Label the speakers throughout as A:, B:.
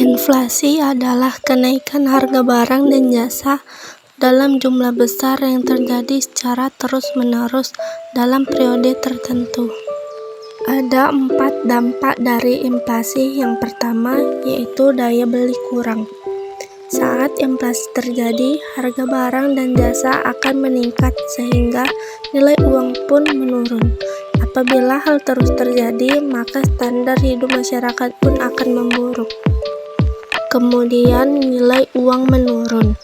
A: Inflasi adalah kenaikan harga barang dan jasa dalam jumlah besar yang terjadi secara terus-menerus dalam periode tertentu. Ada 4 dampak dari inflasi. Yang pertama yaitu daya beli kurang. Saat inflasi terjadi, harga barang dan jasa akan meningkat sehingga nilai uang pun menurun. Apabila hal terus terjadi, maka standar hidup masyarakat pun akan memburuk. Kemudian nilai uang menurun.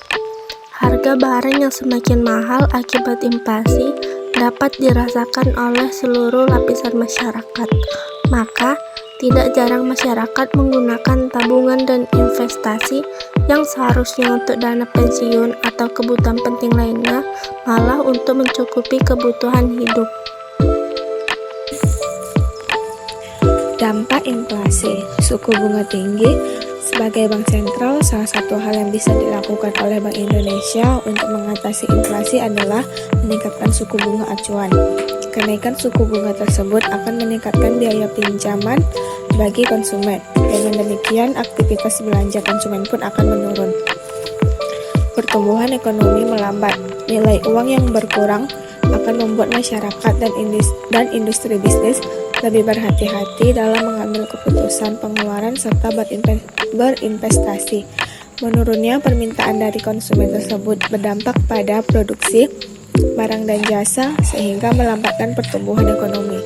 A: Harga barang yang semakin mahal akibat inflasi dapat dirasakan oleh seluruh lapisan masyarakat. Maka, tidak jarang masyarakat menggunakan tabungan dan investasi yang seharusnya untuk dana pensiun atau kebutuhan penting lainnya, malah untuk mencukupi kebutuhan hidup.
B: Dampak inflasi, suku bunga tinggi. Sebagai bank sentral, salah satu hal yang bisa dilakukan oleh Bank Indonesia untuk mengatasi inflasi adalah meningkatkan suku bunga acuan. Kenaikan suku bunga tersebut akan meningkatkan biaya pinjaman bagi konsumen. Dengan demikian, aktivitas belanja konsumen pun akan menurun. Pertumbuhan ekonomi melambat. Nilai uang yang berkurang akan membuat masyarakat dan industri bisnis lebih berhati-hati dalam mengambil keputusan pengeluaran serta berinvestasi. Menurunnya permintaan dari konsumen tersebut berdampak pada produksi barang dan jasa sehingga melambatkan pertumbuhan ekonomi.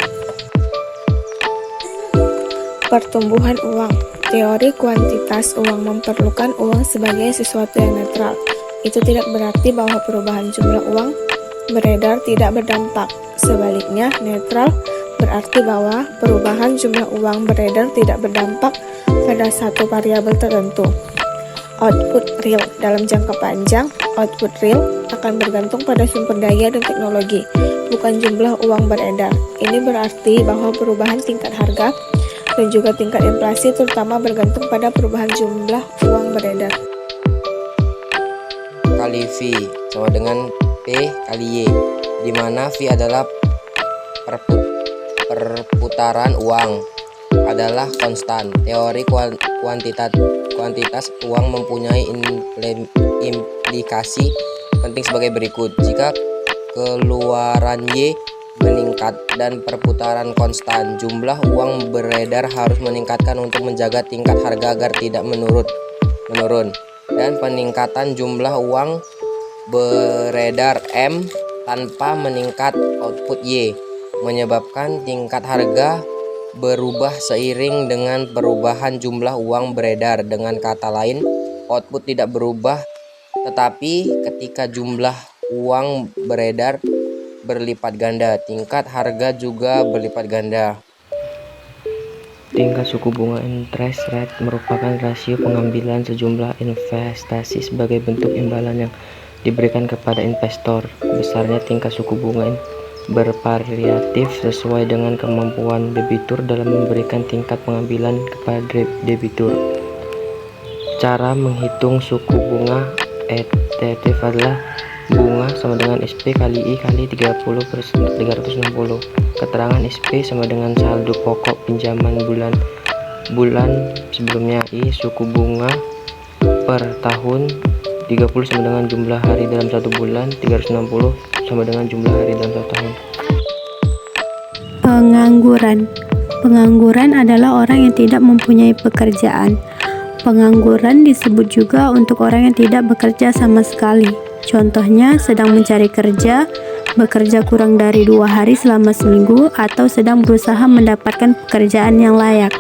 B: Pertumbuhan uang. Teori kuantitas uang memerlukan uang sebagai sesuatu yang netral. Itu tidak berarti bahwa perubahan jumlah uang beredar tidak berdampak. Sebaliknya, netral berarti bahwa perubahan jumlah uang beredar tidak berdampak pada satu variabel tertentu. Output real. Dalam jangka panjang, output real akan bergantung pada sumber daya dan teknologi, bukan jumlah uang beredar. Ini berarti bahwa perubahan tingkat harga dan juga tingkat inflasi terutama bergantung pada perubahan jumlah uang beredar.
C: Kali V sama dengan P kali Y, di mana V adalah perputaran uang adalah konstan. Teori kuantitas uang mempunyai implikasi penting sebagai berikut. Jika keluaran Y meningkat dan perputaran konstan, jumlah uang beredar harus meningkatkan untuk menjaga tingkat harga agar tidak menurun. Dan peningkatan jumlah uang beredar M tanpa meningkat output Y menyebabkan tingkat harga berubah seiring dengan perubahan jumlah uang beredar. Dengan kata lain, output tidak berubah, tetapi ketika jumlah uang beredar berlipat ganda, tingkat harga juga berlipat ganda.
D: Tingkat suku bunga interest rate merupakan rasio pengambilan sejumlah investasi sebagai bentuk imbalan yang diberikan kepada investor. Besarnya tingkat suku bunga bervariatif sesuai dengan kemampuan debitur dalam memberikan tingkat pengambilan kepada debitur. Cara menghitung suku bunga ETF adalah bunga sama dengan SP kali I kali 30/360. Keterangan SP sama dengan saldo pokok pinjaman bulan sebelumnya. I suku bunga per tahun 30 sama dengan jumlah hari dalam satu bulan, 360 sama dengan jumlah hari dalam satu tahun.
E: Pengangguran adalah orang yang tidak mempunyai pekerjaan. Pengangguran disebut juga untuk orang yang tidak bekerja sama sekali. Contohnya sedang mencari kerja, bekerja kurang dari 2 hari selama seminggu, atau sedang berusaha mendapatkan pekerjaan yang layak.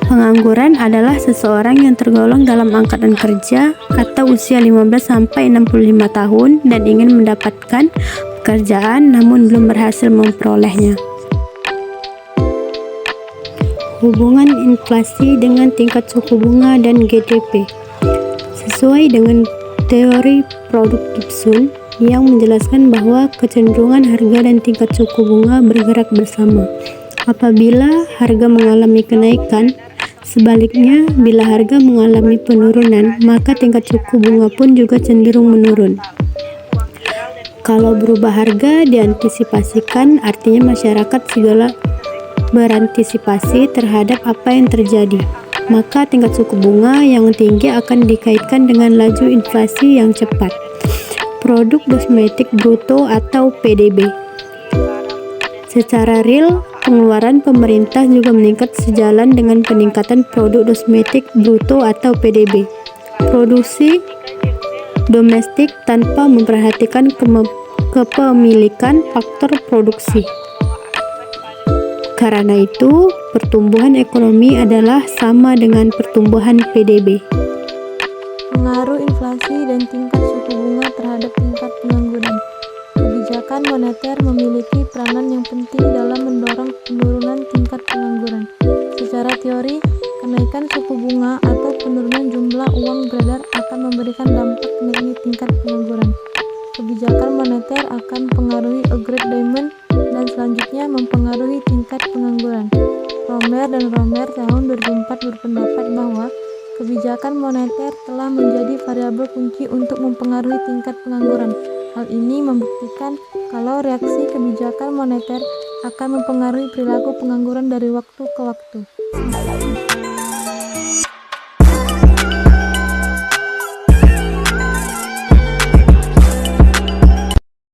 E: Pengangguran adalah seseorang yang tergolong dalam angkatan kerja atau usia 15-65 tahun dan ingin mendapatkan pekerjaan namun belum berhasil memperolehnya. Hubungan inflasi dengan tingkat suku bunga dan GDP. Sesuai dengan teori produk Gibson yang menjelaskan bahwa kecenderungan harga dan tingkat suku bunga bergerak bersama. Apabila harga mengalami kenaikan, sebaliknya bila harga mengalami penurunan, maka tingkat suku bunga pun juga cenderung menurun. Kalau berubah harga diantisipasikan, artinya masyarakat segala berantisipasi terhadap apa yang terjadi. maka tingkat suku bunga yang tinggi akan dikaitkan dengan laju inflasi yang cepat. Produk domestik bruto atau PDB. Secara real, pengeluaran pemerintah juga meningkat sejalan dengan peningkatan produk domestik bruto atau PDB. Produksi domestik tanpa memperhatikan kepemilikan faktor produksi. Karena itu, pertumbuhan ekonomi adalah sama dengan pertumbuhan PDB.
A: Pengaruh inflasi dan tingkat suku bunga terhadap tingkat pengangguran. Kebijakan moneter memiliki peranan yang penting dalam mendorong penurunan tingkat pengangguran. Secara teori, kenaikan suku bunga atau penurunan jumlah uang beredar akan memberikan dampak naiknya tingkat pengangguran. Kebijakan moneter akan mempengaruhi aggregate demand dan selanjutnya mempengaruhi tingkat pengangguran. Romer dan Romer tahun 2004 berpendapat bahwa kebijakan moneter telah menjadi variabel kunci untuk mempengaruhi tingkat pengangguran. Hal ini membuktikan kalau reaksi kebijakan moneter akan mempengaruhi perilaku pengangguran dari waktu ke waktu.